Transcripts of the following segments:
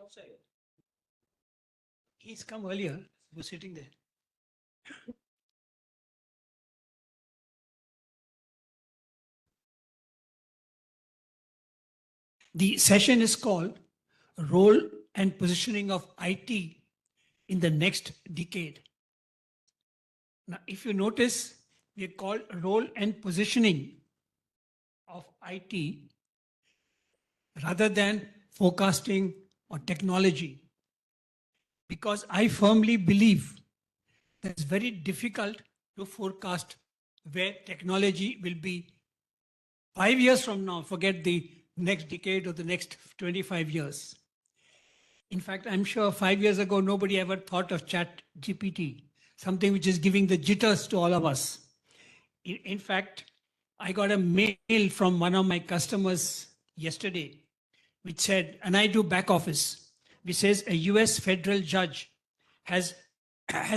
outside. He's come earlier. He was sitting there. The session is called Role and Positioning of IT in the Next Decade. Now, if you notice, we call role and positioning of IT rather than forecasting or technology. Because I firmly believe that it's very difficult to forecast where technology will be 5 years from now, forget the next decade or the next 25 years. In fact, I'm sure 5 years ago, nobody ever thought of Chat GPT, something which is giving the jitters to all of us. In fact, I got a mail from one of my customers yesterday, which said, and I do back office, which says a US federal judge has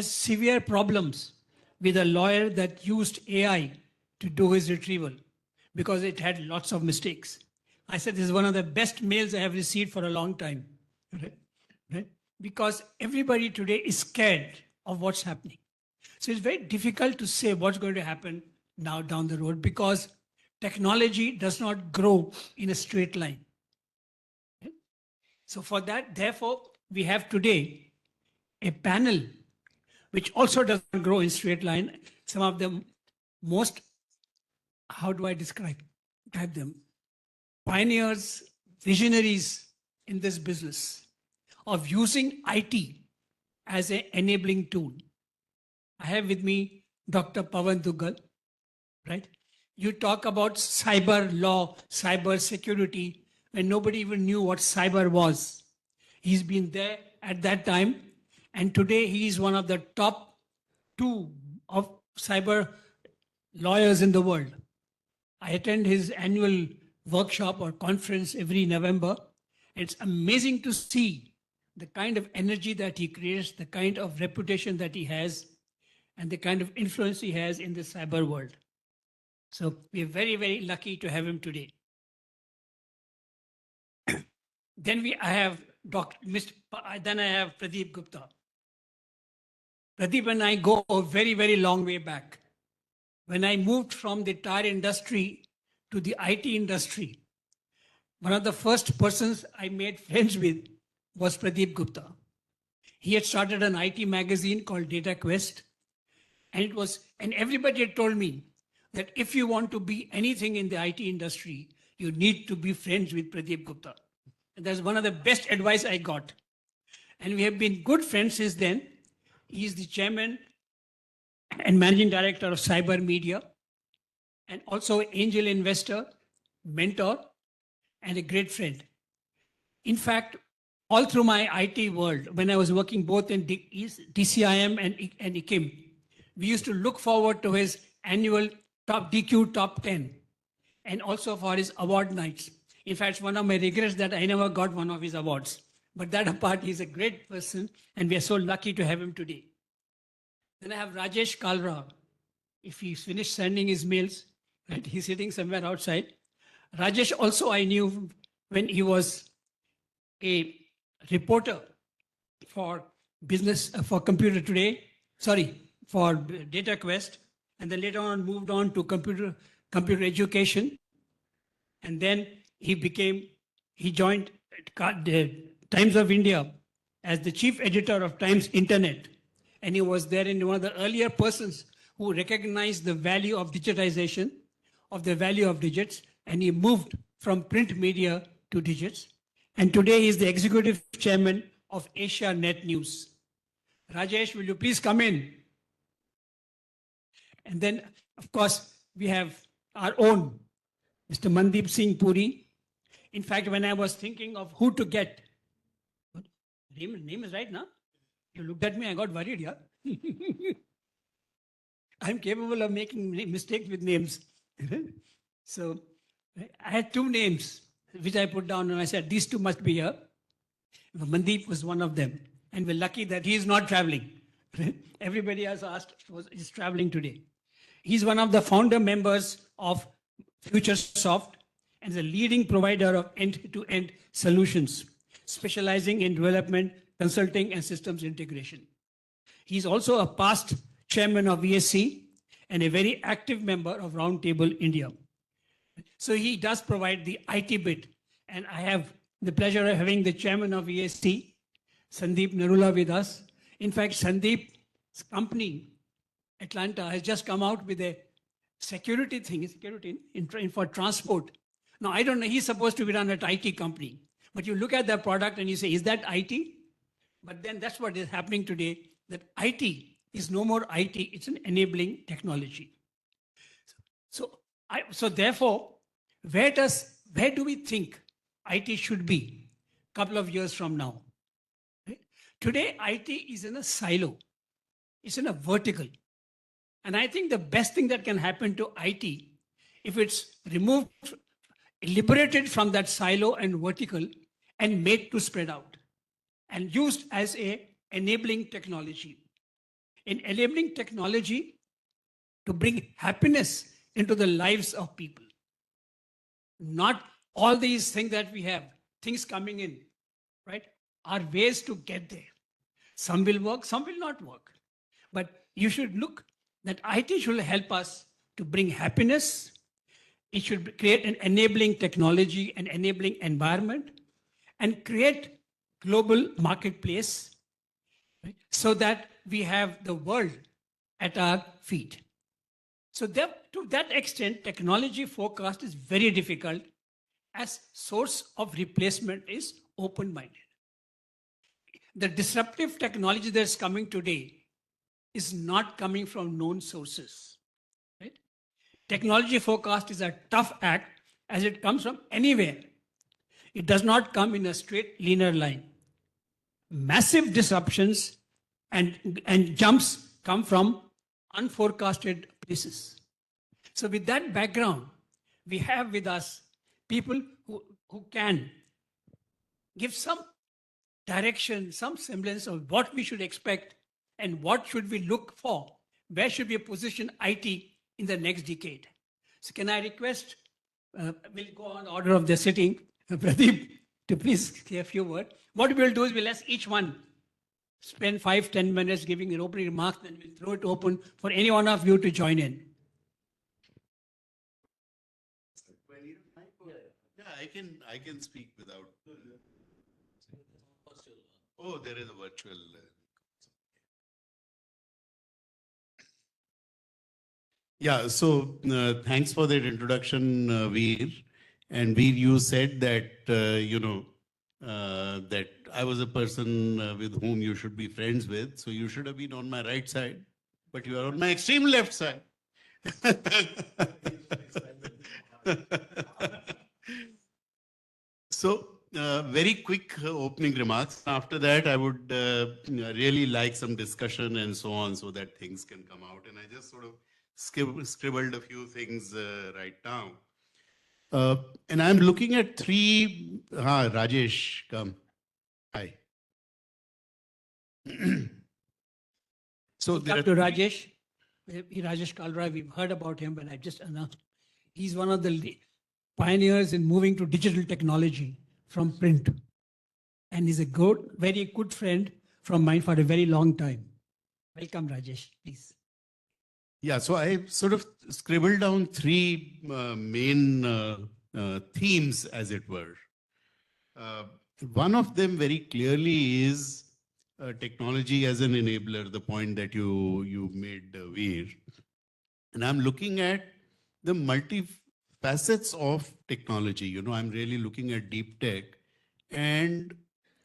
severe problems with a lawyer that used AI to do his retrieval because it had lots of mistakes. I said, this is one of the best mails I have received for a long time. Right? Because everybody today is scared of what's happening. So it's very difficult to say what's going to happen now down the road because technology does not grow in a straight line. Okay? So for that, therefore, we have today a panel which also doesn't grow in straight line. Some of the most, how do I describe them? Pioneers, visionaries in this business of using IT as an enabling tool. I have with me Dr. Pawan Duggal, right? You talk about cyber law, cyber security, and nobody even knew what cyber was. He's been there at that time, and today he is one of the top 2 of cyber lawyers in the world. I attend his annual workshop or conference every November. It's amazing to see the kind of energy that he creates, the kind of reputation that he has, and the kind of influence he has in the cyber world. So we're very, very lucky to have him today. Then I have Pradeep Gupta. Pradeep and I go a very, very long way back. When I moved from the tire industry to the IT industry, one of the first persons I made friends with was Pradeep Gupta. He had started an IT magazine called Data Quest, and everybody had told me that if you want to be anything in the IT industry, you need to be friends with Pradeep Gupta. And that's one of the best advice I got. And we have been good friends since then. He is the chairman and managing director of Cyber Media, and also angel investor, mentor, and a great friend. In fact, all through my IT world, when I was working both in DCIM and IKIM, we used to look forward to his annual DQ Top 10 and also for his award nights. In fact, it's one of my regrets that I never got one of his awards. But that apart, he's a great person, and we are so lucky to have him today. Then I have Rajesh Kalra. If he's finished sending his mails, right, he's sitting somewhere outside. Rajesh also I knew when he was a reporter for business, for Computer Today, for Data Quest, and then later on moved on to computer education. And then he joined the Times of India as the chief editor of Times Internet. And he was there in one of the earlier persons who recognized the value of digitization, of the value of digits, and he moved from print media to digits. And today he is the executive chairman of Asia Net News. Rajesh, will you please come in? And then, of course, we have our own Mr. Mandeep Singh Puri. In fact, when I was thinking of who to get, name is right now? You looked at me, I got worried, yeah? I'm capable of making mistakes with names. So I had 2 names, which I put down, and I said, these 2 must be here. Mandeep was one of them. And we're lucky that he is not traveling. Everybody else is traveling today. He's one of the founder members of FutureSoft and is a leading provider of end-to-end solutions. specializing in development, consulting, and systems integration. He's also a past chairman of VSC and a very active member of Roundtable India. So he does provide the IT bit. And I have the pleasure of having the chairman of VSC, Sandeep Narula, with us. In fact, Sandeep's company, Atlanta, has just come out with a security for transport. Now, I don't know, he's supposed to be run at IT company, but you look at the product and you say, is that IT? But then that's what is happening today, that IT is no more IT, it's an enabling technology. So therefore, where do we think IT should be a couple of years from now? Right? Today, IT is in a silo. It's in a vertical. And I think the best thing that can happen to IT, if it's removed, liberated from that silo and vertical and made to spread out and used as a enabling technology. In enabling technology to bring happiness into the lives of people. Not all these things that we have, things coming in, right, are ways to get there. Some will work, some will not work. But you should look that IT should help us to bring happiness. It should create an enabling technology, an enabling environment, and create global marketplace, right, so that we have the world at our feet. So to that extent, technology forecast is very difficult as source of replacement is open-minded. The disruptive technology that's coming today is not coming from known sources. Right? Technology forecast is a tough act as it comes from anywhere. It does not come in a straight linear line. Massive disruptions and jumps come from unforecasted places. So with that background, we have with us people who can give some direction, some semblance of what we should expect and what should we look for, where should we position IT in the next decade. So can I request, we'll go on order of the sitting, Pradeep, to please say a few words. What we'll do is we'll ask each one spend 5-10 minutes giving an opening remark, then we'll throw it open for any one of you to join in. Yeah, I can speak without. Oh, there is a virtual. Yeah, so thanks for that introduction, Veer. And Veer, you said that, that I was a person with whom you should be friends with. So you should have been on my right side, but you are on my extreme left side. So, very quick opening remarks. After that, I would really like some discussion and so on so that things can come out. And I just sort of scribbled a few things right now. And I'm looking at three. Rajesh, come. Hi. So there to Rajesh. Rajesh Kalra, we've heard about him, but I just announced. He's one of the pioneers in moving to digital technology from print. And he's a very good friend from mine for a very long time. Welcome, Rajesh, please. Yeah, so I sort of scribbled down three main themes, as it were. One of them very clearly is technology as an enabler, the point that you made, Veer. And I'm looking at the multi-facets of technology. I'm really looking at deep tech. And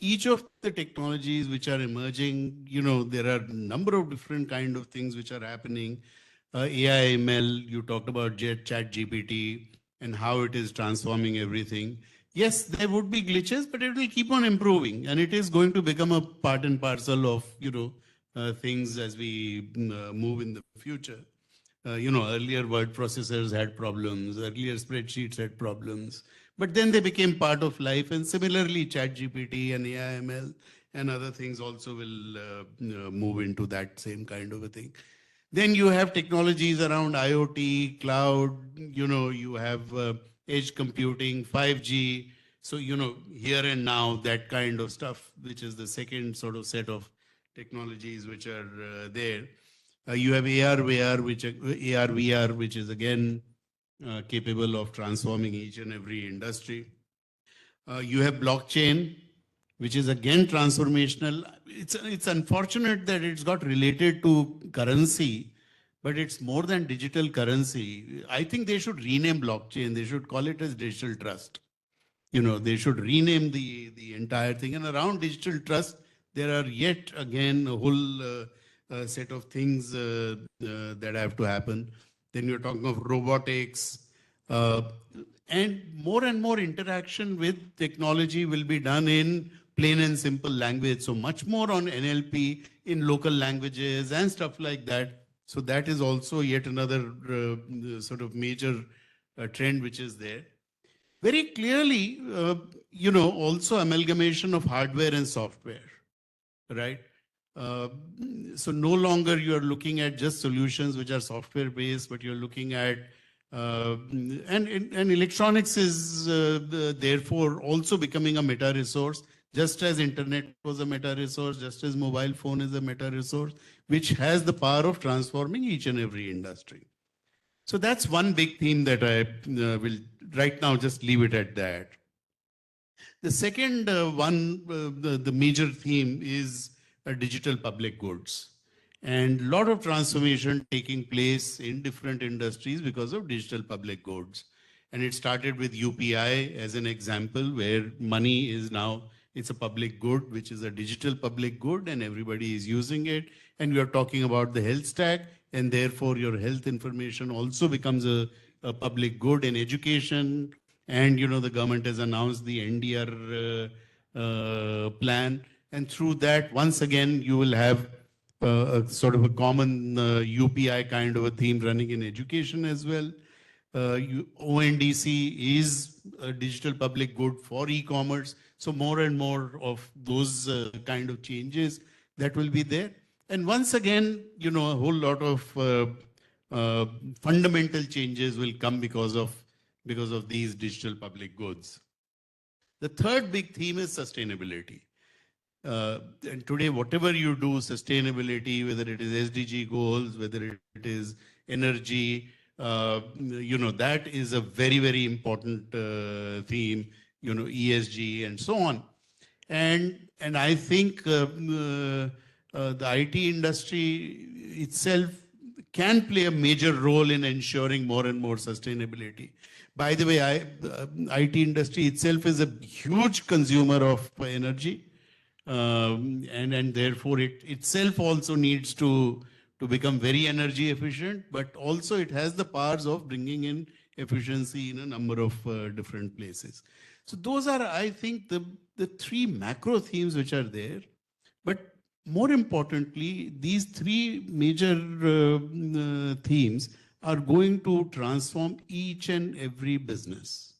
each of the technologies which are emerging, there are a number of different kind of things which are happening. AI, ML, you talked about ChatGPT and how it is transforming everything. Yes, there would be glitches, but it will keep on improving. And it is going to become a part and parcel of, things as we move in the future. Earlier word processors had problems, earlier spreadsheets had problems, but then they became part of life. And similarly, ChatGPT and AI, ML and other things also will move into that same kind of a thing. Then you have technologies around IoT, cloud, you have edge computing, 5G, So, here and now, that kind of stuff, which is the second sort of set of technologies which are there. You have AR, VR, which is again capable of transforming each and every industry. You have blockchain, which is again transformational. It's unfortunate that it's got related to currency, but it's more than digital currency. I think they should rename blockchain. They should call it as digital trust. They should rename the entire thing. And around digital trust, there are yet again a whole set of things that have to happen. Then you're talking of robotics, uh, and more interaction with technology will be done in plain and simple language. So much more on NLP in local languages and stuff like that. So that is also yet another sort of major trend which is there. Very clearly, also amalgamation of hardware and software, right? Uh, so no longer you are looking at just solutions which are software based, but you're looking at and electronics is therefore also becoming a meta resource, just as internet was a meta resource, just as mobile phone is a meta resource, which has the power of transforming each and every industry. So that's one big theme that I will right now just leave it at that. The second one, the major theme is digital public goods. And a lot of transformation taking place in different industries because of digital public goods. And it started with UPI as an example, where money is now, it's a public good, which is a digital public good, and everybody is using it. And we are talking about the health stack, and therefore your health information also becomes a public good in education. And the government has announced the NDR plan, and through that, once again, you will have a sort of a common UPI kind of a theme running in education as well. ONDC is a digital public good for e-commerce. So more and more of those kind of changes that will be there. And once again, a whole lot of fundamental changes will come because of these digital public goods. The third big theme is sustainability. And today, whatever you do, sustainability, whether it is SDG goals, whether it is energy, that is a very, very important theme, ESG and so on. And I think the IT industry itself can play a major role in ensuring more and more sustainability. By the way, IT industry itself is a huge consumer of energy, and therefore it itself also needs to become very energy efficient, but also it has the powers of bringing in efficiency in a number of different places. So those are, I think, the three macro themes which are there. But more importantly, these three major themes are going to transform each and every business.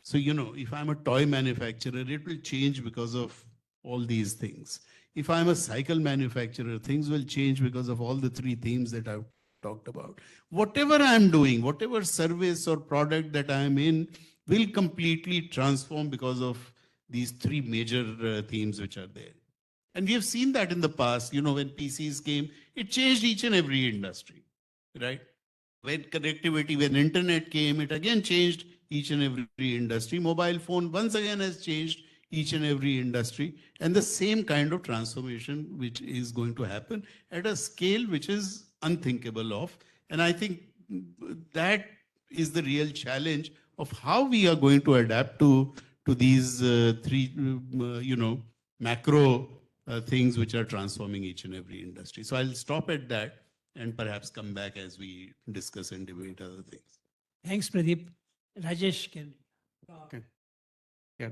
So, if I'm a toy manufacturer, it will change because of all these things. If I'm a cycle manufacturer, things will change because of all the three themes that I've talked about. Whatever I'm doing, whatever service or product that I'm in, will completely transform because of these three major themes which are there. And we have seen that in the past, when PCs came, it changed each and every industry, right? When connectivity, when internet came, it again changed each and every industry. Mobile phone once again has changed each and every industry, and the same kind of transformation which is going to happen at a scale which is unthinkable of. And I think that is the real challenge of how we are going to adapt to these three, macro things which are transforming each and every industry. So I'll stop at that and perhaps come back as we discuss and debate other things. Thanks, Pradeep. Rajesh, can Okay. Yeah.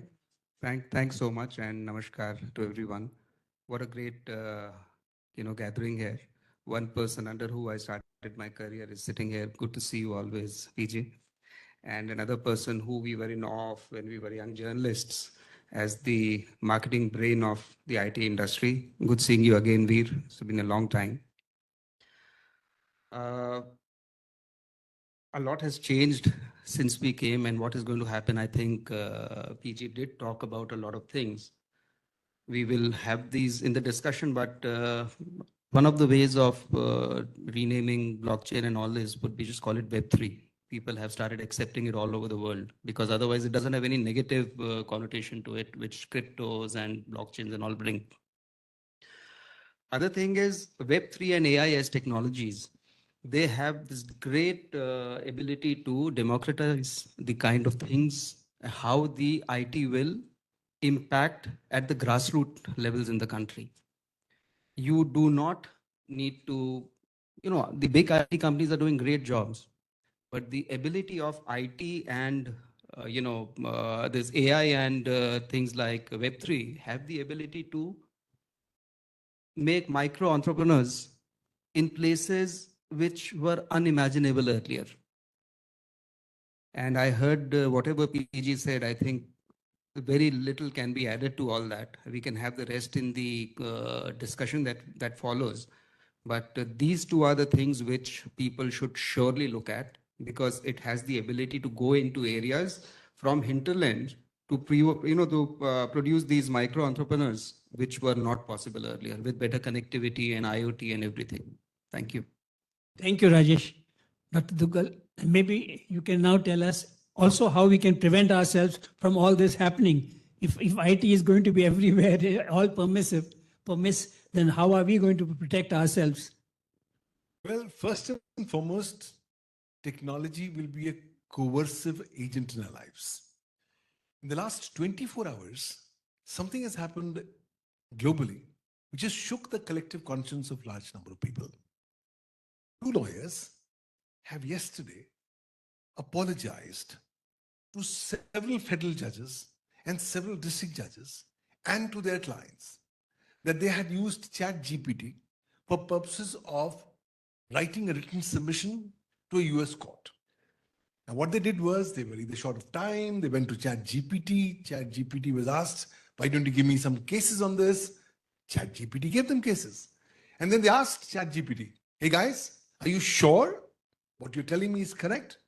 Thanks so much, and namaskar to everyone. What a great gathering here. One person under who I started my career is sitting here. Good to see you always, PG. And another person who we were in awe of when we were young journalists as the marketing brain of the IT industry. Good seeing you again, Veer. It's been a long time. A lot has changed since we came and what is going to happen, I think PG did talk about a lot of things. We will have these in the discussion, but one of the ways of renaming blockchain and all this would be just call it Web3. People have started accepting it all over the world because otherwise it doesn't have any negative connotation to it, which cryptos and blockchains and all bring. Other thing is Web3 and AI as technologies. They have this great ability to democratize the kind of things, how the IT will impact at the grassroots levels in the country. You do not need to, the big IT companies are doing great jobs, but the ability of IT and this AI and things like Web3 have the ability to make micro entrepreneurs in places which were unimaginable earlier. And I heard whatever PG said, I think very little can be added to all that. We can have the rest in the discussion that follows. But these two are the things which people should surely look at because it has the ability to go into areas from hinterland to produce these micro entrepreneurs which were not possible earlier with better connectivity and IoT and everything. Thank you. Thank you, Rajesh. Dr. Duggal, maybe you can now tell us also how we can prevent ourselves from all this happening. If IT is going to be everywhere, all permissive, then how are we going to protect ourselves? Well, first and foremost, technology will be a coercive agent in our lives. In the last 24 hours, something has happened globally which has shook the collective conscience of a large number of people. Two lawyers have yesterday apologized to several federal judges and several district judges and to their clients that they had used ChatGPT for purposes of writing a written submission to a US court. Now, what they did was they were either short of time, they went to ChatGPT. ChatGPT was asked, why don't you give me some cases on this? ChatGPT gave them cases. And then they asked ChatGPT, hey guys, are you sure what you're telling me is correct?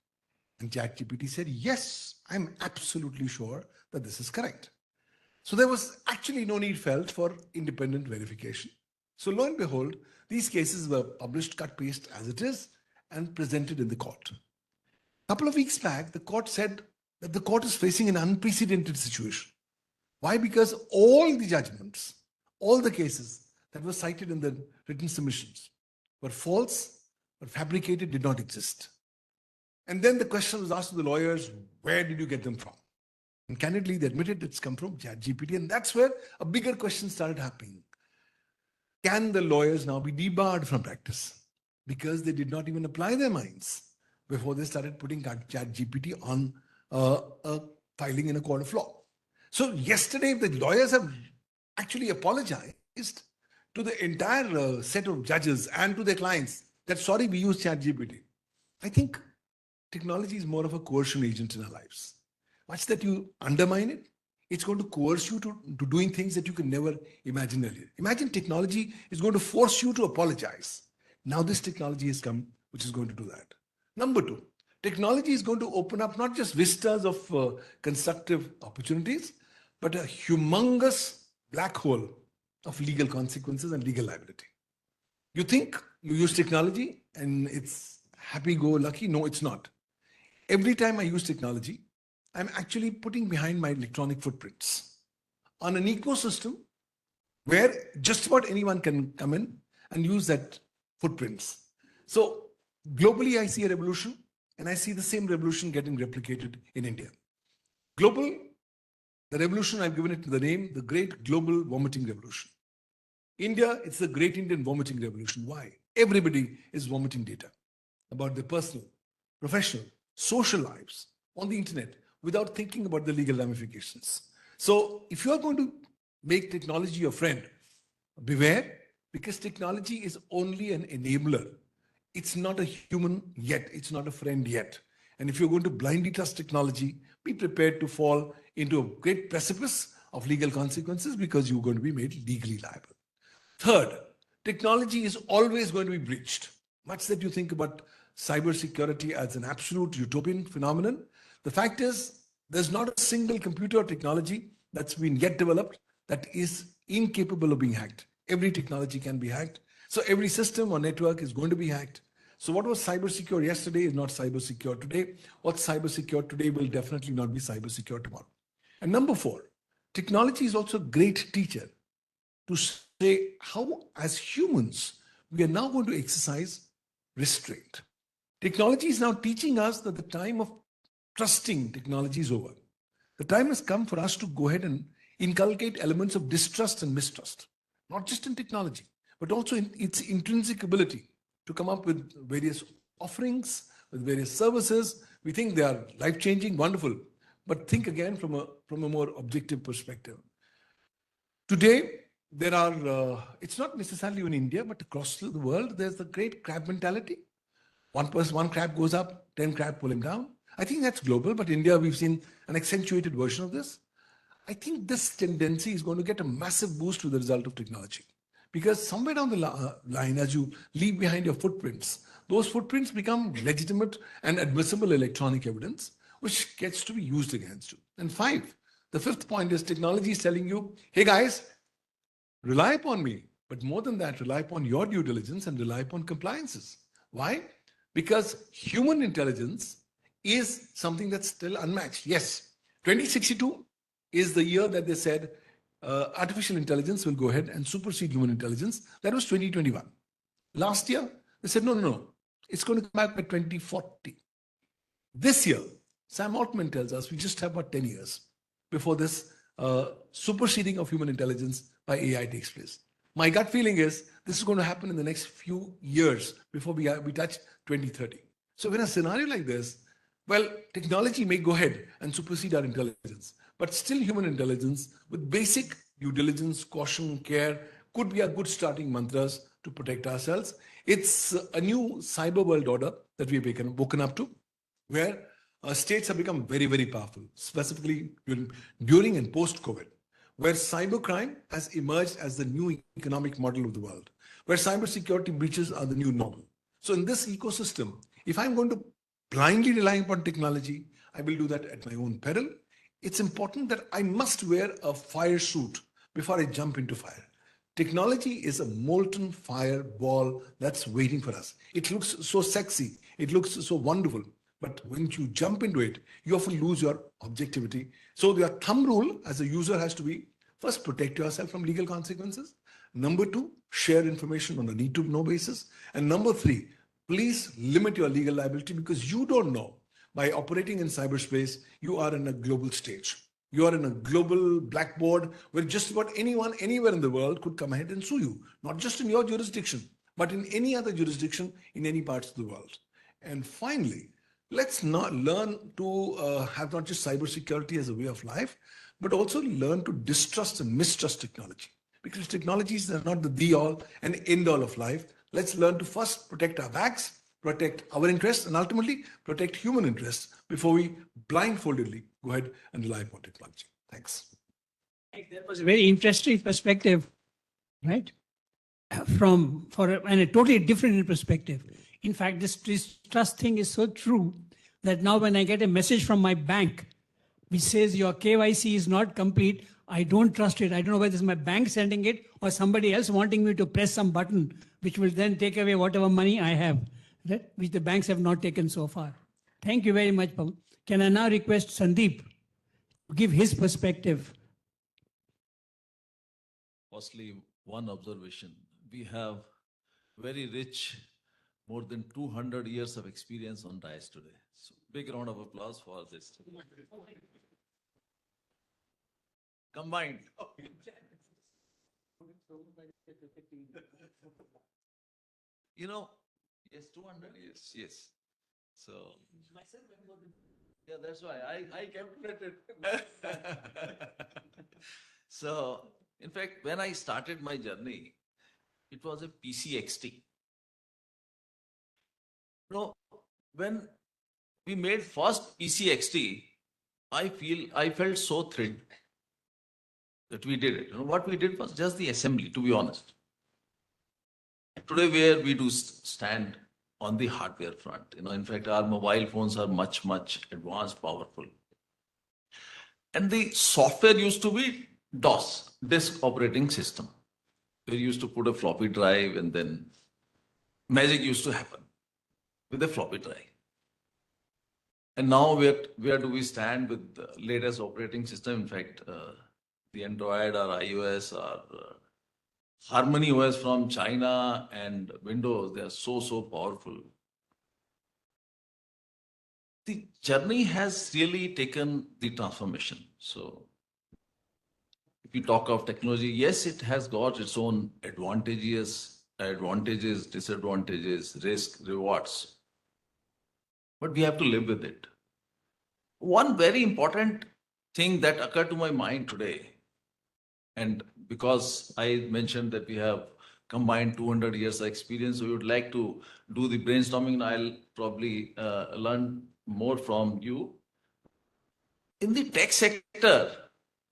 And ChatGPT said, yes, I'm absolutely sure that this is correct. So there was actually no need felt for independent verification. So lo and behold, these cases were published, cut, paste as it is, and presented in the court. A couple of weeks back, the court said that the court is facing an unprecedented situation. Why? Because all the judgments, all the cases that were cited in the written submissions were false, were fabricated, did not exist. And then the question was asked to the lawyers, where did you get them from? And candidly, they admitted it's come from ChatGPT. And that's where a bigger question started happening. Can the lawyers now be debarred from practice? Because they did not even apply their minds before they started putting ChatGPT on a filing in a court of law. So yesterday, the lawyers have actually apologized to the entire set of judges and to their clients that, sorry, we use ChatGPT. I think technology is more of a coercion agent in our lives. Much that you undermine it, it's going to coerce you to doing things that you could never imagine earlier. Imagine technology is going to force you to apologize. Now this technology has come, which is going to do that. Number two, technology is going to open up not just vistas of constructive opportunities, but a humongous black hole of legal consequences and legal liability. You think you use technology and it's happy-go-lucky? No, it's not. Every time I use technology, I'm actually putting behind my electronic footprints on an ecosystem where just about anyone can come in and use that footprints. So globally, I see a revolution, and I see the same revolution getting replicated in India. Global, the revolution, I've given it the name, the Great Global Vomiting Revolution. India, it's the Great Indian Vomiting Revolution. Why? Everybody is vomiting data about their personal, professional, social lives on the internet without thinking about the legal ramifications. So if you are going to make technology your friend, beware, because technology is only an enabler. It's not a human yet. It's not a friend yet. And if you're going to blindly trust technology, be prepared to fall into a great precipice of legal consequences because you're going to be made legally liable. Third, technology is always going to be breached. Much that you think about cybersecurity as an absolute utopian phenomenon. The fact is, there's not a single computer or technology that's been yet developed that is incapable of being hacked. Every technology can be hacked. So every system or network is going to be hacked. So what was cyber secure yesterday is not cyber secure today. What's cyber secure today will definitely not be cyber secure tomorrow. And number 4, technology is also a great teacher to say how, as humans, we are now going to exercise restraint. Technology is now teaching us that the time of trusting technology is over. The time has come for us to go ahead and inculcate elements of distrust and mistrust, not just in technology, but also in its intrinsic ability to come up with various offerings, with various services. We think they are life-changing, wonderful, but think again from a more objective perspective. Today, there are, it's not necessarily in India, but across the world, there's the great crab mentality. One crab goes up, 10 crab pull him down. I think that's global, but India, we've seen an accentuated version of this. I think this tendency is going to get a massive boost with the result of technology. Because somewhere down the line, as you leave behind your footprints, those footprints become legitimate and admissible electronic evidence, which gets to be used against you. And 5, the 5th point is technology is telling you, hey guys, rely upon me. But more than that, rely upon your due diligence and rely upon compliances. Why? Because human intelligence is something that's still unmatched. Yes, 2062 is the year that they said artificial intelligence will go ahead and supersede human intelligence. That was 2021. Last year, they said, no, it's going to come back by 2040. This year, Sam Altman tells us we just have about 10 years before this superseding of human intelligence by AI takes place. My gut feeling is this is going to happen in the next few years before we touch 2030. So in a scenario like this, well, technology may go ahead and supersede our intelligence, but still human intelligence with basic due diligence, caution, care could be a good starting mantras to protect ourselves. It's a new cyber world order that we've woken up to, where states have become very, very powerful, specifically during and post-COVID, where cybercrime has emerged as the new economic model of the world, where cybersecurity breaches are the new normal. So in this ecosystem, if I'm going to blindly rely upon technology, I will do that at my own peril. It's important that I must wear a fire suit before I jump into fire. Technology is a molten fireball that's waiting for us. It looks so sexy. It looks so wonderful. But when you jump into it, you often lose your objectivity. So your thumb rule as a user has to be, first, protect yourself from legal consequences. Number 2, share information on a need to know basis. And number 3, please limit your legal liability, because you don't know. By operating in cyberspace, you are in a global stage. You are in a global blackboard where just about anyone, anywhere in the world could come ahead and sue you, not just in your jurisdiction, but in any other jurisdiction in any parts of the world. And finally, let's not learn to have not just cybersecurity as a way of life, but also learn to distrust and mistrust technology. Because technologies are not the be-all and end-all of life. Let's learn to first protect our backs, protect our interests, and ultimately protect human interests before we blindfoldedly go ahead and rely upon technology. Thanks. That was a very interesting perspective, right? And a totally different perspective. In fact, this trust thing is so true that now when I get a message from my bank which says your KYC is not complete, I don't trust it. I don't know whether it's my bank sending it or somebody else wanting me to press some button, which will then take away whatever money I have, right? Which the banks have not taken so far. Thank you very much, Pawan. Can I now request Sandeep to give his perspective? Firstly, one observation. We have very rich, more than 200 years of experience on dais today. So big round of applause for this. Combined. You know, yes, 200 years, yes. So, yeah, that's why I calculated. So, in fact, when I started my journey, it was a PCXT. No, when we made first PCXT, I felt so thrilled that we did it. You know, what we did was just the assembly, to be honest. Today, where we do stand on the hardware front. In fact, our mobile phones are much, much advanced, powerful. And the software used to be DOS, disk operating system. We used to put a floppy drive and then magic used to happen with a floppy drive. And now where do we stand with the latest operating system? In fact, the Android or iOS or Harmony OS from China and Windows, they are so powerful. The journey has really taken the transformation. So if you talk of technology, yes, it has got its own advantages, disadvantages, risk, rewards. But we have to live with it. One very important thing that occurred to my mind today, and because I mentioned that we have combined 200 years of experience, we would like to do the brainstorming, and I'll probably learn more from you. In the tech sector,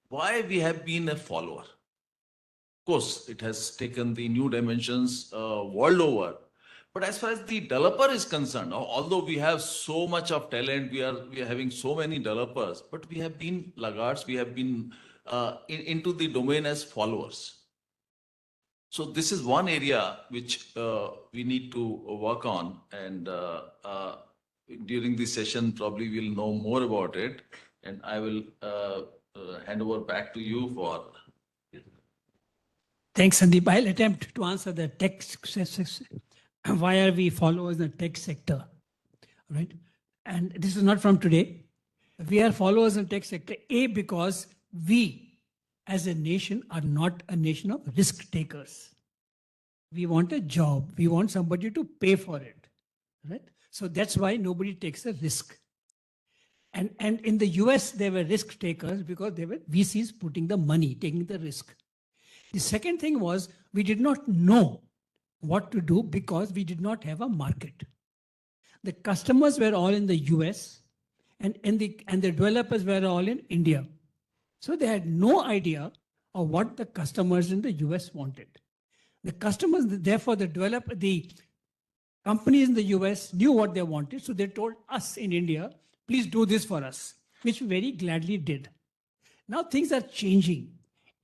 why we have been a follower? Of course, it has taken the new dimensions world over. But as far as the developer is concerned, although we have so much of talent, we are having so many developers, but we have been laggards, we have been into the domain as followers. So this is one area which we need to work on, and during this session, probably we'll know more about it, and I will hand over back to you for. Thanks, Sandeep. I'll attempt to answer the tech why are we followers in the tech sector, right? And this is not from today. We are followers in the tech sector, because we as a nation are not a nation of risk takers. We want a job. We want somebody to pay for it, right? So that's why nobody takes a risk. And in the US, there were risk takers because they were VCs putting the money, taking the risk. The second thing was we did not know what to do because we did not have a market. The customers were all in the US and the developers were all in India. So they had no idea of what the customers in the US wanted. The customers, therefore the companies in the US knew what they wanted. So they told us in India, please do this for us, which we very gladly did. Now things are changing.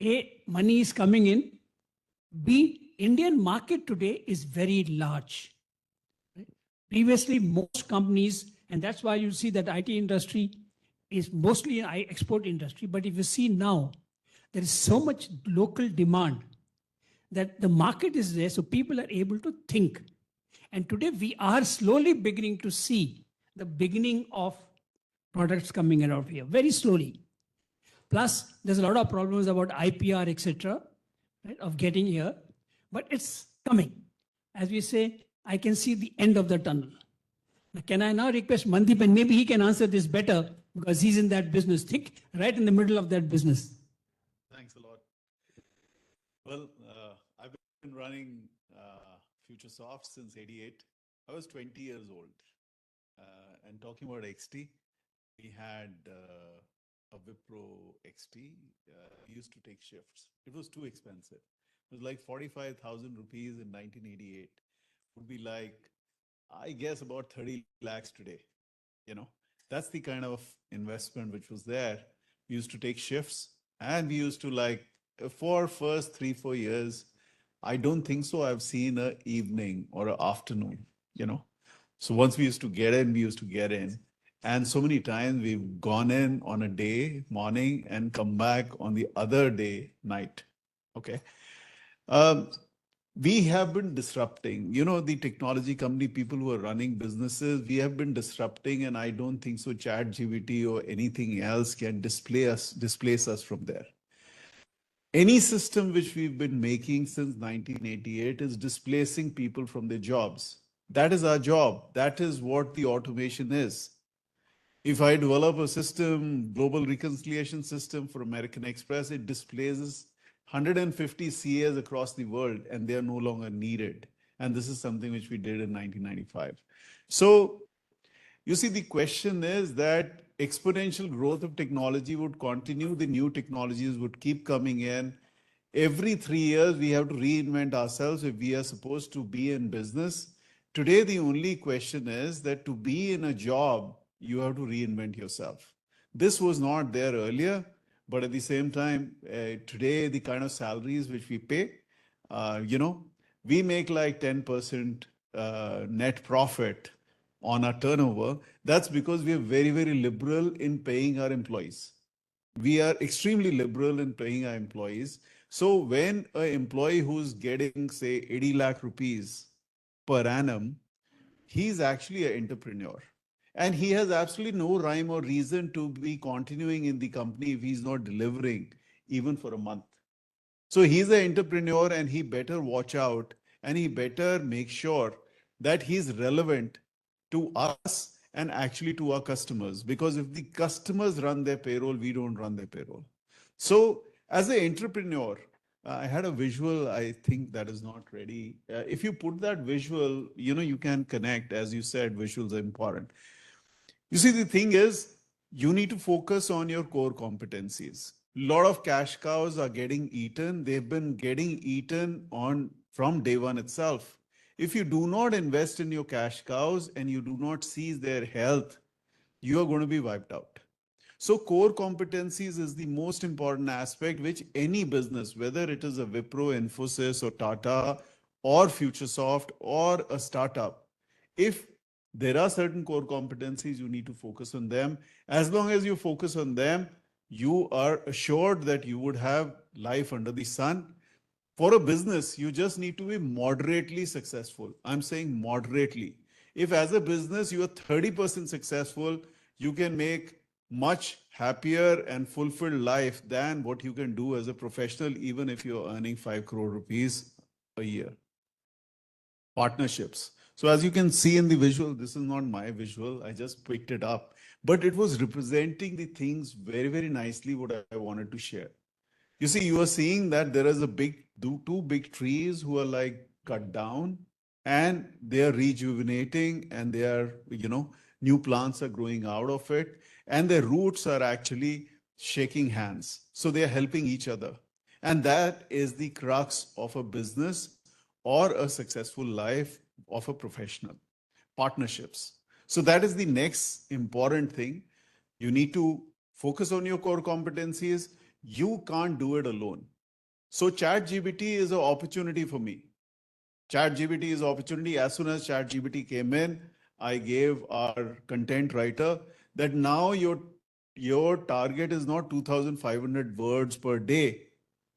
A, money is coming in. B, Indian market today is very large. Previously, most companies, and that's why you see that IT industry is mostly an export industry. But if you see now, there is so much local demand that the market is there, so people are able to think. And today we are slowly beginning to see the beginning of products coming out here, very slowly. Plus, there's a lot of problems about IPR, etc., right, of getting here. But it's coming. As we say, I can see the end of the tunnel. Now, can I now request Mandeep, and maybe he can answer this better because he's in that business, right in the middle of that business. Thanks a lot. Well, I've been running Futuresoft since '88. I was 20 years old. And talking about XT, we had a Wipro XT. We used to take shifts. It was too expensive. It was like 45,000 rupees in 1988. Would be like, I guess, about 30 lakhs today. That's the kind of investment which was there. We used to take shifts, and we used to for first 3-4 years, I don't think so I've seen an evening or an afternoon, So once we used to get in, we used to get in. And so many times we've gone in on a day, morning, and come back on the other day, night. Okay. We have been disrupting, the technology company, people who are running businesses, we have been disrupting, and I don't think so ChatGPT or anything else can displace us from there. Any system which we've been making since 1988 is displacing people from their jobs. That is our job. That is what the automation is. If I develop a system, global reconciliation system for American Express, it displaces 150 CAs across the world, and they are no longer needed. And this is something which we did in 1995. So you see, the question is that exponential growth of technology would continue. The new technologies would keep coming in. Every 3 years, we have to reinvent ourselves if we are supposed to be in business. Today, the only question is that to be in a job, you have to reinvent yourself. This was not there earlier, but at the same time, today, the kind of salaries which we pay, we make like 10% net profit on our turnover. That's because we are very, very liberal in paying our employees. We are extremely liberal in paying our employees. So when an employee who's getting, say, 80 lakh rupees per annum, he's actually an entrepreneur. And he has absolutely no rhyme or reason to be continuing in the company if he's not delivering even for a month. So he's an entrepreneur and he better watch out and he better make sure that he's relevant to us and actually to our customers. Because if the customers run their payroll, we don't run their payroll. So as an entrepreneur, I had a visual, I think that is not ready. If you put that visual, you can connect. As you said, visuals are important. You see, the thing is, you need to focus on your core competencies. A lot of cash cows are getting eaten. They've been getting eaten on from day one itself. If you do not invest in your cash cows and you do not seize their health, you are going to be wiped out. So core competencies is the most important aspect which any business, whether it is a Wipro, Infosys or Tata or Futuresoft or a startup, if there are certain core competencies, you need to focus on them. As long as you focus on them, you are assured that you would have life under the sun. For a business, you just need to be moderately successful. I'm saying moderately. If as a business you are 30% successful, you can make much happier and fulfilled life than what you can do as a professional, even if you're earning 5 crore rupees a year. Partnerships. So as you can see in the visual, this is not my visual, I just picked it up, but it was representing the things very, very nicely what I wanted to share. You see, you are seeing that there is two big trees who are like cut down and they are rejuvenating and they are, new plants are growing out of it and their roots are actually shaking hands. So they are helping each other. And that is the crux of a business or a successful life of a professional. Partnerships. So that is the next important thing. You need to focus on your core competencies. You can't do it alone. So ChatGPT is an opportunity for me. ChatGPT is an opportunity. As soon as ChatGPT came in, I gave our content writer that now your target is not 2,500 words per day.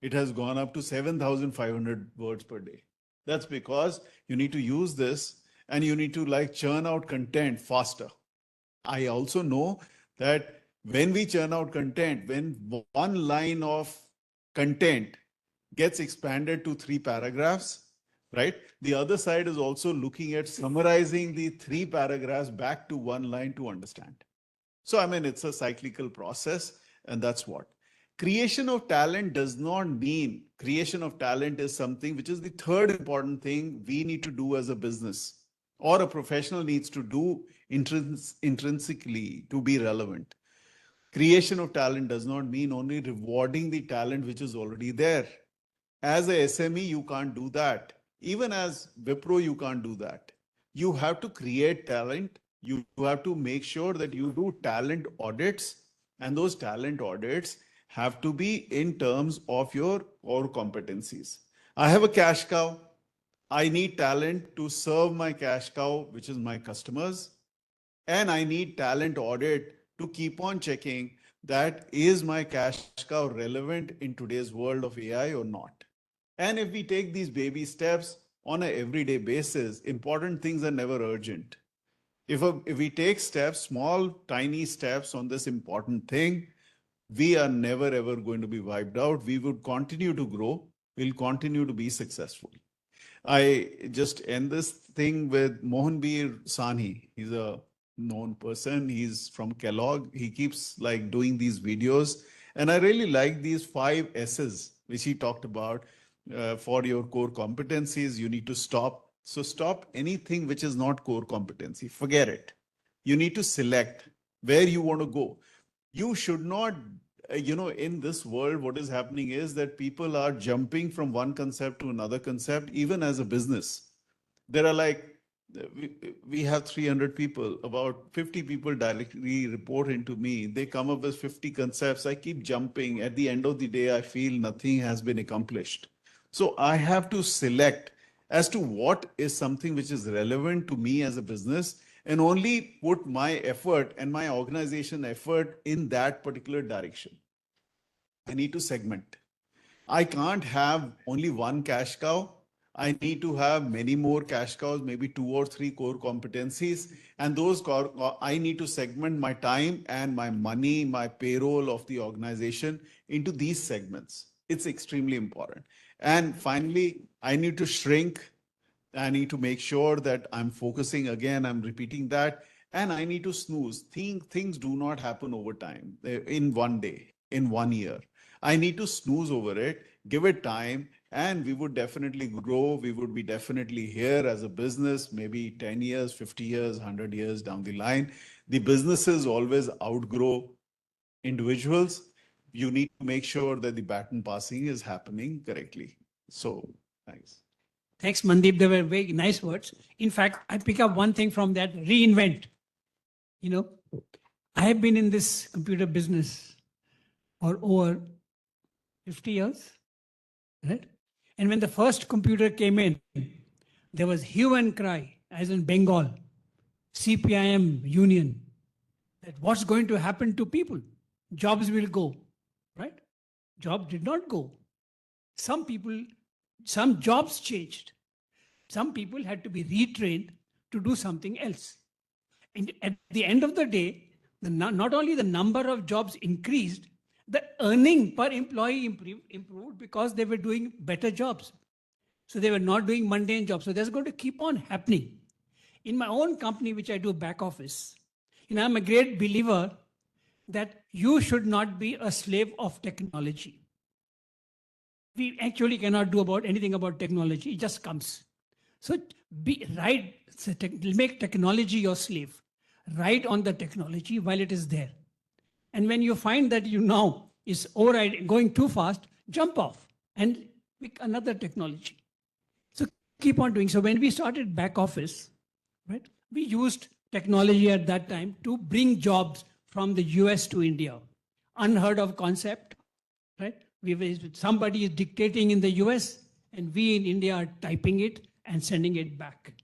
It has gone up to 7,500 words per day. That's because you need to use this and you need to like churn out content faster. I also know that when we churn out content, when one line of content gets expanded to 3 paragraphs, right? The other side is also looking at summarizing the 3 paragraphs back to one line to understand. So, I mean, it's a cyclical process, and that's what. Creation of talent does not mean creation of talent is something which is the third important thing we need to do as a business or a professional needs to do intrinsically to be relevant. Creation of talent does not mean only rewarding the talent which is already there. As a SME, you can't do that. Even as Wipro, you can't do that. You have to create talent. You have to make sure that you do talent audits, and those talent audits have to be in terms of your core competencies. I have a cash cow. I need talent to serve my cash cow, which is my customers. And I need talent audit to keep on checking that is my cash cow relevant in today's world of AI or not. And if we take these baby steps on an everyday basis, important things are never urgent. If we take steps, small, tiny steps on this important thing, we are never ever going to be wiped out. We would continue to grow. We'll continue to be successful. I just end this thing with Mohanbir Sani. He's a known person. He's from Kellogg. He keeps like doing these videos. And I really like these 5 S's, which he talked about. For your core competencies, you need to stop. So stop anything which is not core competency. Forget it. You need to select where you want to go. You should not, in this world, what is happening is that people are jumping from one concept to another concept, even as a business. There are like we have 300 people, about 50 people directly report into me. They come up with 50 concepts. I keep jumping. At the end of the day, I feel nothing has been accomplished. So I have to select as to what is something which is relevant to me as a business and only put my effort and my organization effort in that particular direction. I need to segment. I can't have only one cash cow. I need to have many more cash cows, maybe 2 or 3 core competencies. And I need to segment my time and my money, my payroll of the organization into these segments. It's extremely important. And finally, I need to shrink. I need to make sure that I'm focusing again, I'm repeating that. And I need to snooze. Things do not happen over time, in one day, in 1 year. I need to snooze over it, give it time, and we would definitely grow. We would be definitely here as a business, maybe 10 years, 50 years, 100 years down the line. The businesses always outgrow individuals. You need to make sure that the baton passing is happening correctly. So, thanks. Thanks, Mandeep. They were very nice words. In fact, I pick up one thing from that: reinvent. You know, I have been in this computer business for over 50 years, right? And when the first computer came in, there was hue and cry, as in Bengal, CPIM union, that what's going to happen to people? Jobs will go, right? Job did not go. Some jobs changed. Some people had to be retrained to do something else. And at the end of the day, not only the number of jobs increased, the earning per employee improved because they were doing better jobs. So they were not doing mundane jobs. So that's going to keep on happening. In my own company, which I do back office, I'm a great believer that you should not be a slave of technology. We actually cannot do anything about technology. It just comes. So make technology your slave. Ride on the technology while it is there. And when you find that now is going too fast, jump off and pick another technology. So keep on doing. So when we started back office, right, we used technology at that time to bring jobs from the US to India. Unheard of concept, right? Somebody is dictating in the US and we in India are typing it and sending it back.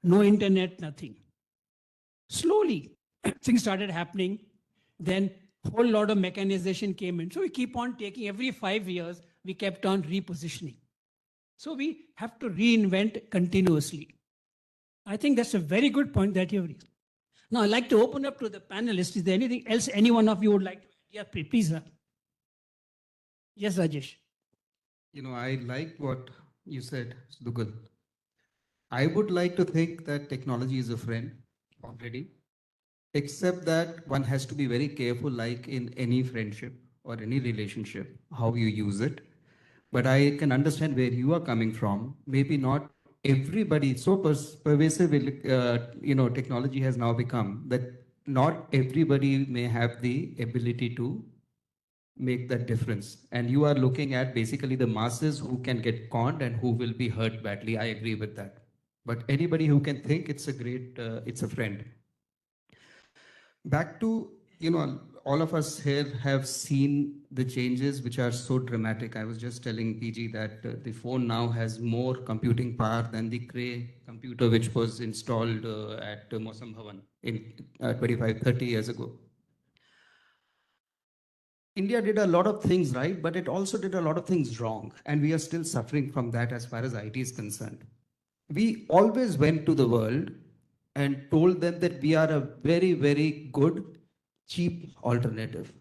No internet, nothing. Slowly, things started happening. Then whole lot of mechanization came in. So we keep on taking, every 5 years, we kept on repositioning. So we have to reinvent continuously. I think that's a very good point that you raised. Now I'd like to open up to the panelists. Is there anything else any one of you would like to add? Yeah, please. Yes, Rajesh. I like what you said, Dugal. I would like to think that technology is a friend already, except that one has to be very careful, like in any friendship or any relationship, how you use it. But I can understand where you are coming from. Maybe not everybody, so pervasive, technology has now become that not everybody may have the ability to make that difference. And you are looking at basically the masses who can get conned and who will be hurt badly. I agree with that. But anybody who can think, it's a friend. Back to, all of us here have seen the changes which are so dramatic. I was just telling PG that the phone now has more computing power than the Cray computer which was installed at Mosam Bhavan in 25, 30 years ago. India did a lot of things right, but it also did a lot of things wrong. And we are still suffering from that as far as IT is concerned. We always went to the world and told them that we are a very, very good, cheap alternative.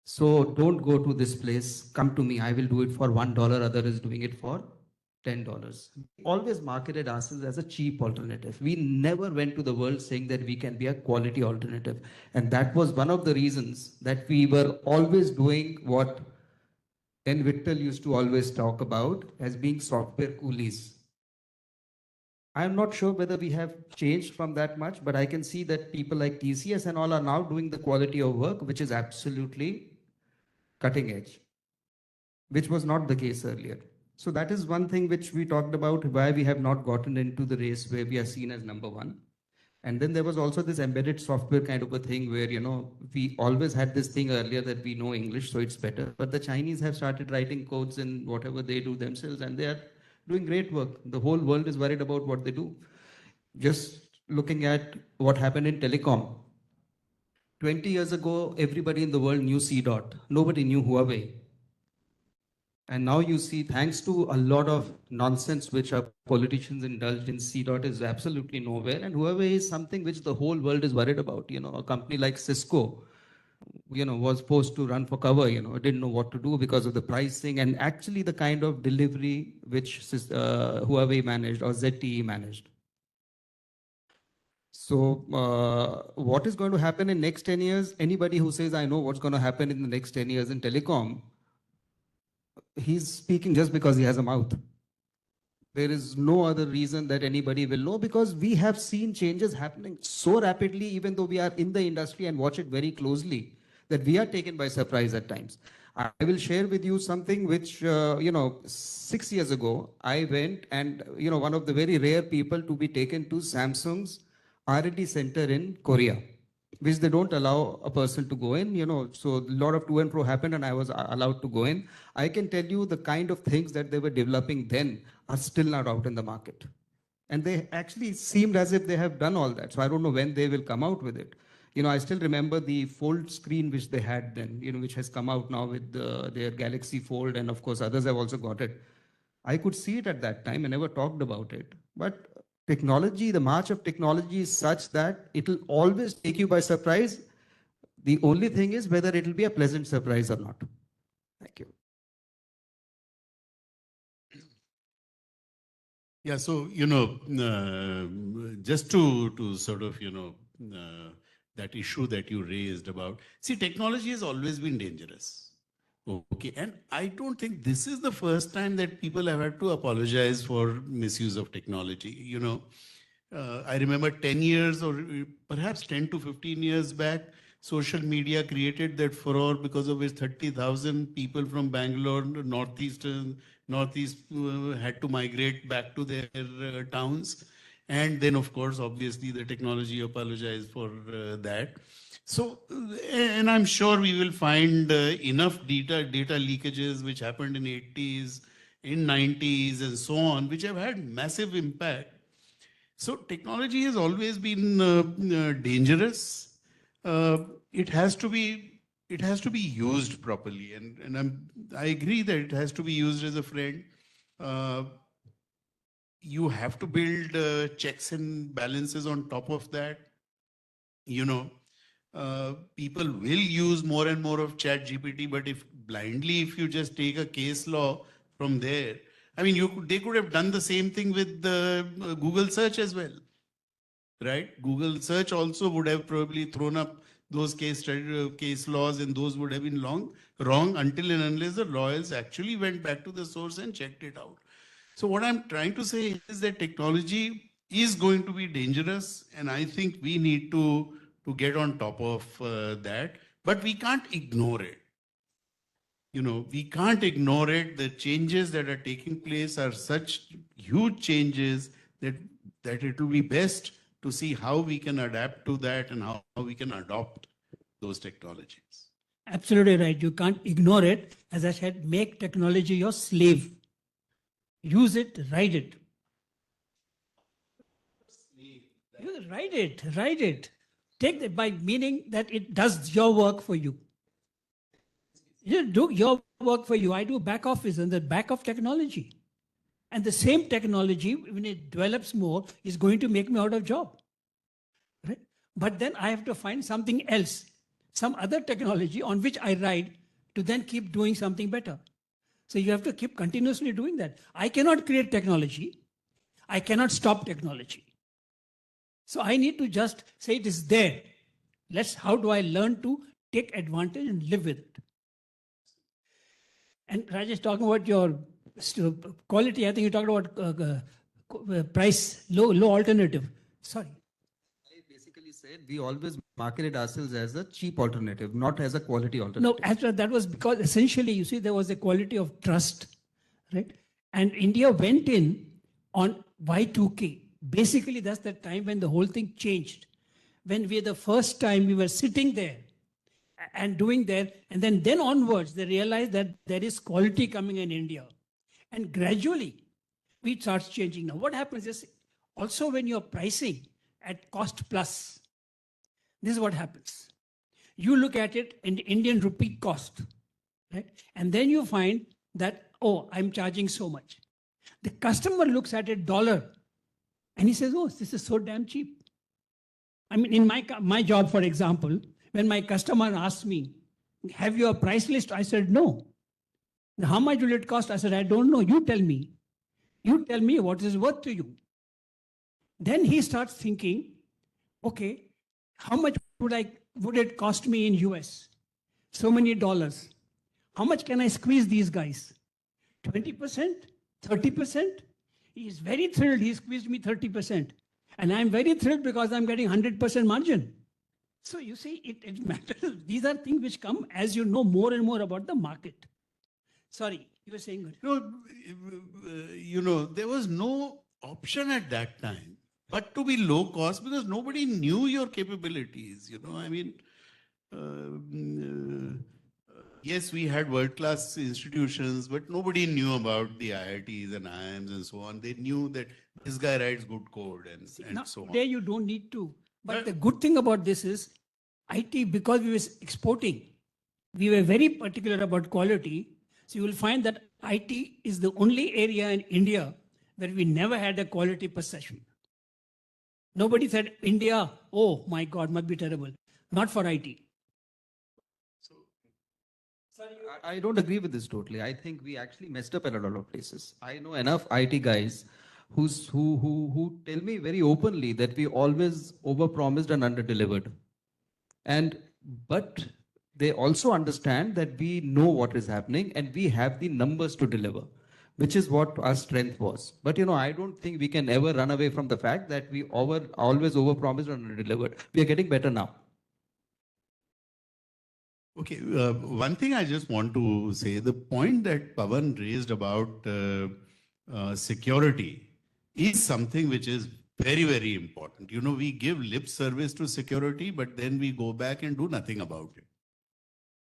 So don't go to this place, come to me, I will do it for $1, other is doing it for $10. We always marketed ourselves as a cheap alternative. We never went to the world saying that we can be a quality alternative. And that was one of the reasons that we were always doing what N. Vittal used to always talk about as being software coolies. I'm not sure whether we have changed from that much, but I can see that people like TCS and all are now doing the quality of work, which is absolutely cutting edge, which was not the case earlier. So that is one thing which we talked about, why we have not gotten into the race where we are seen as number one. And then there was also this embedded software kind of a thing where, we always had this thing earlier that we know English, so it's better. But the Chinese have started writing codes in whatever they do themselves, and they are doing great work. The whole world is worried about what they do. Just looking at what happened in telecom. 20 years ago, everybody in the world knew C dot. Nobody knew Huawei. And now you see, thanks to a lot of nonsense which our politicians indulged in, C dot is absolutely nowhere. And Huawei is something which the whole world is worried about. A company like Cisco, was supposed to run for cover, it didn't know what to do because of the pricing and actually the kind of delivery which Huawei managed or ZTE managed. So what is going to happen in next 10 years? Anybody who says, I know what's going to happen in the next 10 years in telecom, he's speaking just because he has a mouth. There is no other reason that anybody will know, because we have seen changes happening so rapidly, even though we are in the industry and watch it very closely, that we are taken by surprise at times. I will share with you something which, 6 years ago, I went and, one of the very rare people to be taken to Samsung's R&D center in Korea, which they don't allow a person to go in, so a lot of to and fro happened and I was allowed to go in. I can tell you the kind of things that they were developing then are still not out in the market. And they actually seemed as if they have done all that. So I don't know when they will come out with it. I still remember the fold screen which they had then, which has come out now with their Galaxy Fold, and of course others have also got it. I could see it at that time. I never talked about it. But technology, the march of technology is such that it will always take you by surprise. The only thing is whether it will be a pleasant surprise or not. Thank you. Yeah, so, just to sort of, that issue that you raised about, see, technology has always been dangerous. Okay, and I don't think this is the first time that people have had to apologize for misuse of technology. I remember 10 years or perhaps 10 to 15 years back, social media created that furore because of which 30,000 people from Bangalore, Northeast had to migrate back to their towns. And then, of course, obviously, the technology apologized for that. So, and I'm sure we will find enough data leakages which happened in 80s, in 90s, and so on, which have had massive impact. So, technology has always been dangerous. It has to be used properly, and I agree that it has to be used as a friend. You have to build checks and balances on top of that. People will use more and more of ChatGPT, but if you just take a case law from there, I mean, they could have done the same thing with Google search as well, right? Google search also would have probably thrown up those case laws, and those would have been wrong until and unless the lawyers actually went back to the source and checked it out. So what I'm trying to say is that technology is going to be dangerous, and I think we need to get on top of that, but we can't ignore it. We can't ignore it. The changes that are taking place are such huge changes that it will be best to see how we can adapt to that and how we can adopt those technologies. Absolutely right. You can't ignore it. As I said, make technology your slave. Use it, ride it. Ride it. Take that by meaning that it does your work for you. You do your work for you. I do back office and the back of technology. And the same technology, when it develops more, is going to make me out of job. Right? But then I have to find something else, some other technology on which I ride to then keep doing something better. So you have to keep continuously doing that. I cannot create technology. I cannot stop technology. So I need to just say it is there. How do I learn to take advantage and live with it? And Rajesh, talking about your quality, I think you talked about price, low alternative. Sorry. I basically said we always marketed ourselves as a cheap alternative, not as a quality alternative. No, actually, that was because essentially, you see, there was a quality of trust, right? And India went in on Y2K. Basically, that's the time when the whole thing changed. When we the first time we were sitting there and doing there, and then onwards, they realized that there is quality coming in India. And gradually, we start changing. Now, what happens is also when you're pricing at cost plus, this is what happens. You look at it in Indian rupee cost, right? And then you find that, oh, I'm charging so much. The customer looks at it dollar and he says, oh, this is so damn cheap. I mean, in my job, for example, when my customer asks me, have you a price list? I said, no. How much will it cost? I said, I don't know. You tell me. You tell me what is worth to you. Then he starts thinking, okay, how much would it cost me in US? So many dollars. How much can I squeeze these guys? 20%? 30%? He is very thrilled. He squeezed me 30%. And I'm very thrilled because I'm getting 100% margin. So you see, it matters. These are things which come as you know more and more about the market. Sorry, you were saying good. No, there was no option at that time but to be low cost because nobody knew your capabilities. I mean, yes, we had world-class institutions, but nobody knew about the IITs and IIMs and so on. They knew that this guy writes good code and Now, so on. today you don't need to. But the good thing about this is IT, because we were exporting, we were very particular about quality. So you will find that IT is the only area in India where we never had a quality perception. Nobody said, India, oh my God, must be terrible. Not for IT. I don't agree with this totally. I think we actually messed up at a lot of places. I know enough IT guys who tell me very openly that we always overpromised and underdelivered. But they also understand that we know what is happening and we have the numbers to deliver, which is what our strength was. But I don't think we can ever run away from the fact that we always overpromised and underdelivered. We are getting better now. Okay, one thing I just want to say, the point that Pawan raised about security is something which is very, very important. We give lip service to security, but then we go back and do nothing about it.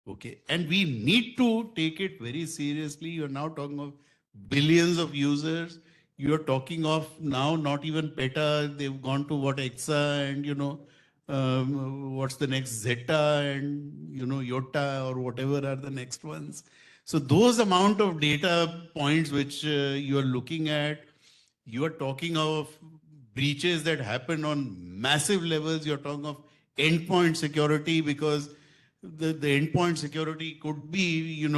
Okay, and we need to take it very seriously. You're now talking of billions of users. You're talking of now not even PETA, they've gone to what EXA and what's the next Zeta and Yota or whatever are the next ones. So those amount of data points which you are looking at, you are talking of breaches that happen on massive levels. You're talking of endpoint security because the endpoint security could be, in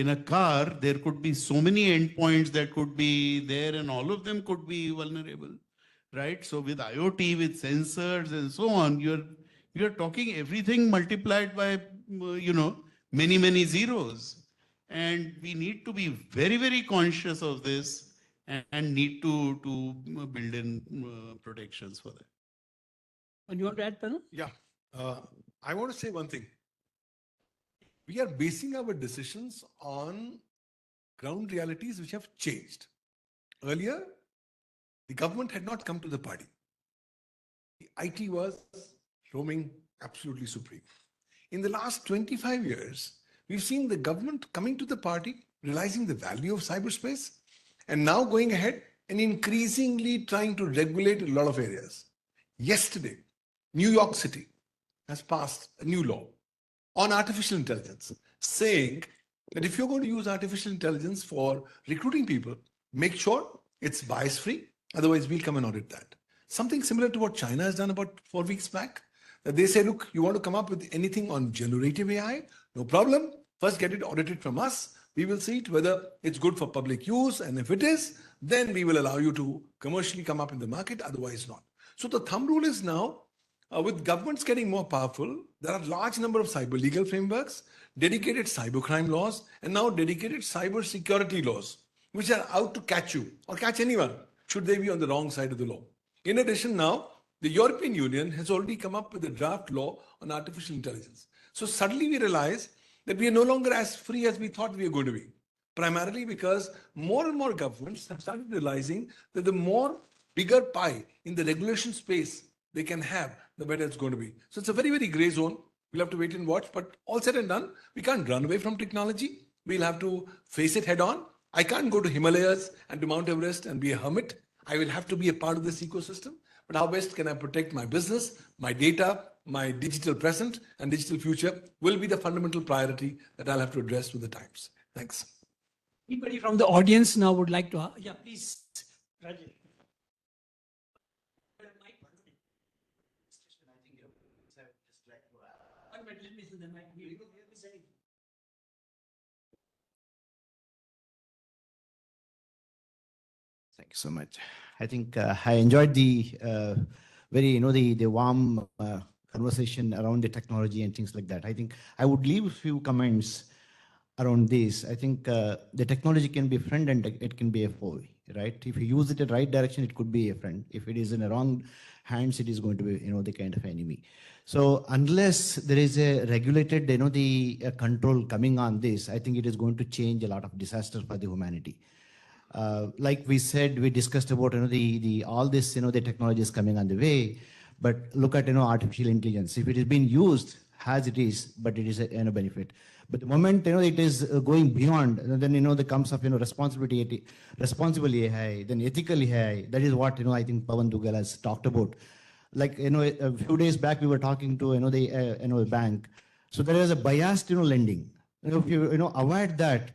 a car, there could be so many endpoints that could be there and all of them could be vulnerable, right? So with IoT, with sensors and so on, you're talking everything multiplied by, many, many zeros. And we need to be very, very conscious of this and need to build in protections for that. And you want to add, Panu? Yeah. I want to say one thing. We are basing our decisions on ground realities which have changed. Earlier, the government had not come to the party. The IT was roaming absolutely supreme. In the last 25 years, we've seen the government coming to the party, realizing the value of cyberspace, and now going ahead and increasingly trying to regulate a lot of areas. Yesterday, New York City has passed a new law on artificial intelligence, saying that if you're going to use artificial intelligence for recruiting people, make sure it's bias-free, otherwise we'll come and audit that. Something similar to what China has done about 4 weeks back, that they say, look, you want to come up with anything on generative AI? No problem. First get it audited from us. We will see it whether it's good for public use, and if it is, then we will allow you to commercially come up in the market, otherwise not. So the thumb rule is now, with governments getting more powerful, there are a large number of cyber legal frameworks, dedicated cybercrime laws, and now dedicated cyber security laws, which are out to catch you or catch anyone, should they be on the wrong side of the law. In addition, now, the European Union has already come up with a draft law on artificial intelligence. So suddenly we realize that we are no longer as free as we thought we were going to be. Primarily because more and more governments have started realizing that the more bigger pie in the regulation space they can have, the better it's going to be. So it's a very, very gray zone. We'll have to wait and watch. But all said and done, we can't run away from technology. We'll have to face it head on. I can't go to Himalayas and to Mount Everest and be a hermit. I will have to be a part of this ecosystem. But how best can I protect my business, my data, my digital present and digital future will be the fundamental priority that I'll have to address with the times. Thanks. Anybody from the audience now would like to, yeah, please, Rajesh. One minute, let me see the mic. Thank you so much. I think I enjoyed the the warm conversation around the technology and things like that. I think I would leave a few comments around this. I think the technology can be a friend and it can be a foe, right? If you use it in the right direction, it could be a friend. If it is in the wrong hands, it is going to be, the kind of enemy. So unless there is a regulated, the control coming on this, I think it is going to change a lot of disasters for the humanity. Like we said, we discussed about the all this the technology is coming on the way, but look at artificial intelligence. If it is being used as it is, but it is a benefit. But the moment it is going beyond, then there comes of responsibility, responsible AI, then ethical AI. That is what I think Pawan Dugal has talked about. Like a few days back we were talking to the bank. So there is a biased lending. If you avoid that,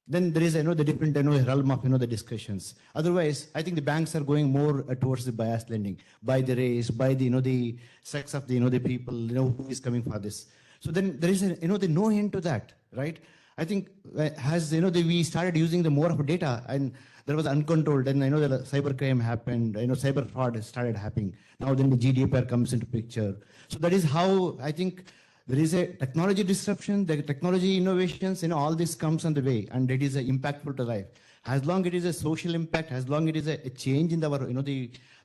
then there is the different realm of the discussions. Otherwise, I think the banks are going more towards the biased lending by the race, by the the sex of the people who is coming for this. So then there is the no end to that, right? I think as we started using the more of data and there was uncontrolled, and the cyber crime happened, cyber fraud started happening. Now then the GDPR comes into picture. So that is how I think there is a technology disruption, the technology innovations, all this comes on the way, and it is impactful to life. As long it is a social impact, as long it is a change in our,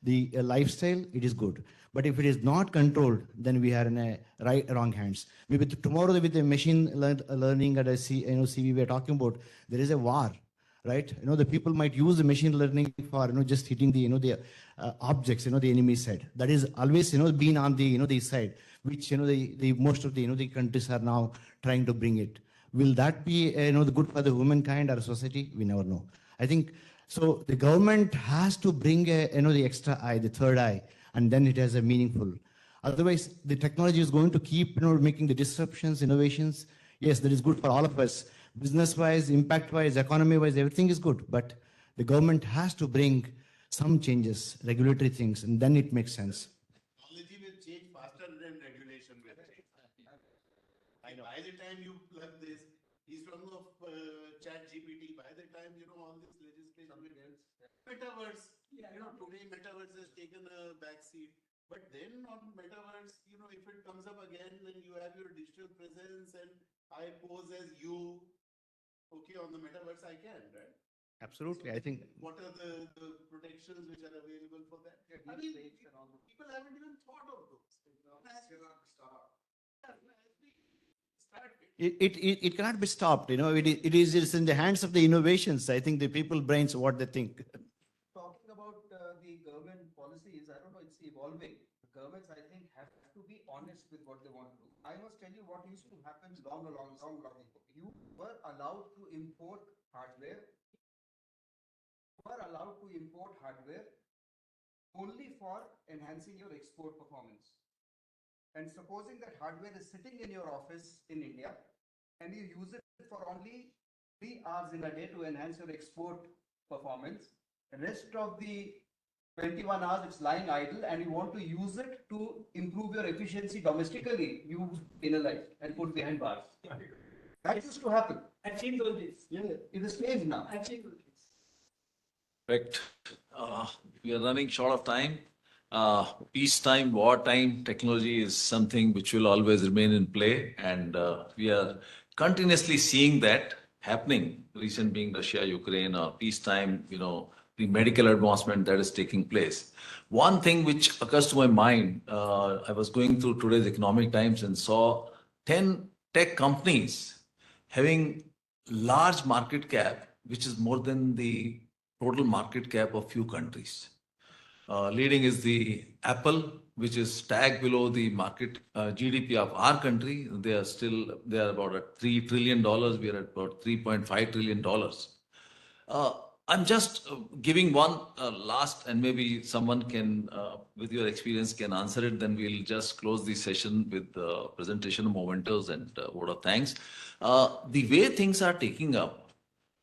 the lifestyle, it is good. But if it is not controlled, then we are in a wrong hands. Maybe tomorrow with the machine learning at a CV we are talking about, there is a war, right? The people might use the machine learning for just hitting the the objects, the enemy side. That is always been on the the side, which the most of the countries are now trying to bring it. Will that be the good for the humankind or society? We never know. I think so. The government has to bring the extra eye, the third eye, and then it has a meaningful. Otherwise, the technology is going to keep making the disruptions, innovations. Yes, that is good for all of us. Business-wise, impact-wise, economy-wise, everything is good. But the government has to bring some changes, regulatory things, and then it makes sense. Technology will change faster than regulation will change. By the time you plug this, instead of chat GPT, by the time all this legislation will metaverse. Today metaverse has taken a back seat. But then on metaverse, if it comes up again, then you have your digital presence and I pose as you. Okay, on the metaverse I can, right? Absolutely, I think. What are the protections which are available for that? I mean, people haven't even thought of those. It cannot be stopped. It is in the hands of the innovations. I think the people brains what they think. Talking about the government policies, I don't know, it's evolving. The governments, I think, have to be honest with what they want to do. I must tell you what used to happen long ago. You were allowed to import hardware. Only for enhancing your export performance. And supposing that hardware is sitting in your office in India and you use it for only 3 hours in a day to enhance your export performance, the rest of the 21 hours it's lying idle and you want to use it to improve your efficiency domestically, you penalize and put behind bars. That used to happen. I've seen those days. Yeah, it is changed now. I've seen those days. Correct. We are running short of time. Peacetime, wartime technology is something which will always remain in play, and we are continuously seeing that happening. Recent being Russia, Ukraine, or peacetime, the medical advancement that is taking place. One thing which occurs to my mind, I was going through today's Economic Times and saw 10 tech companies having large market cap, which is more than the total market cap of few countries. Leading is the Apple, which is tagged below the market GDP of our country. They are about at $3 trillion. We are at about $3.5 trillion. I'm just giving one last, and maybe someone can, with your experience, can answer it. Then we'll just close the session with the presentation of mementos and word of thanks. The way things are taking up,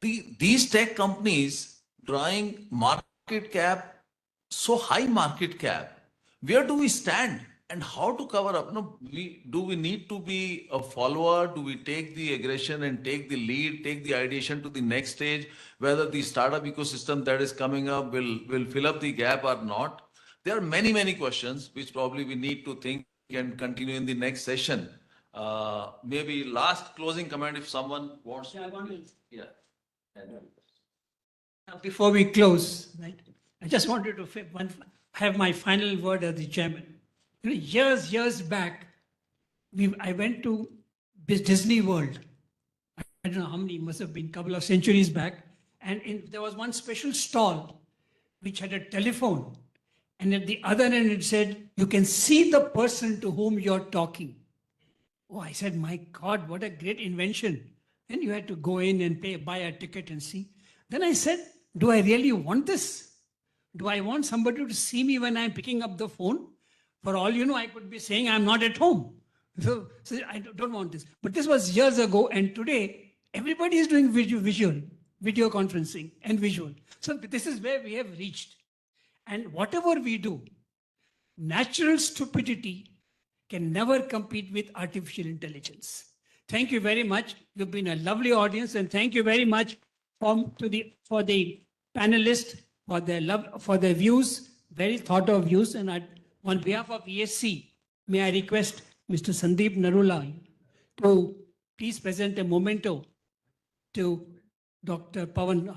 these tech companies drawing market cap, so high market cap, where do we stand? And how to cover up? No, do we need to be a follower? Do we take the aggression and take the lead, take the ideation to the next stage? Whether the startup ecosystem that is coming up will fill up the gap or not? There are many questions which probably we need to think and continue in the next session. Maybe last closing comment if someone wants to. Yeah, I want to. Yeah. Now, before we close, right, I just wanted to have my final word as the chairman. You know, years back, I went to Disney World. I don't know how many, must have been a couple of centuries back. And there was one special stall which had a telephone. And at the other end, it said, you can see the person to whom you're talking. Oh, I said, my God, what a great invention. And you had to go in and buy a ticket and see. Then I said, do I really want this? Do I want somebody to see me when I'm picking up the phone? For all you know, I could be saying I'm not at home. So I don't want this. But this was years ago, and today everybody is doing video conferencing and visual. So this is where we have reached. And whatever we do, natural stupidity can never compete with artificial intelligence. Thank you very much. You've been a lovely audience, and thank you very much for the panelists for their views, very thought of views. And on behalf of ESC, may I request Mr. Sandeep Narula to please present a memento to Dr. Pawan.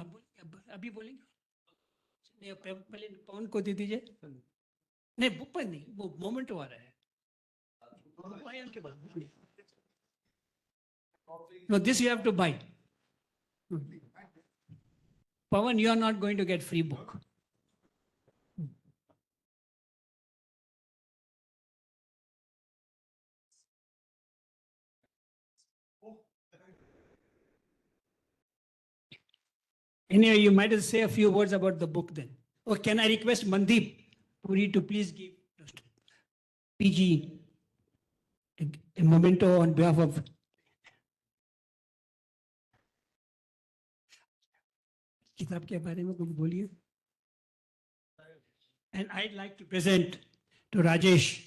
अभी बोलेंगे? नहीं, पहले पवन को दे दीजिए. नहीं, book पर नहीं, वो मोमेंटो आ रहा है. No, this you have to buy. Pawan, you are not going to get free book. Anyway, you might as say a few words about the book then. Or can I request Mandeep Puri to please give PG a memento on behalf of. किताब के बारे में कुछ बोलिए. And I'd like to present to Rajesh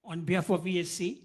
on behalf of ESC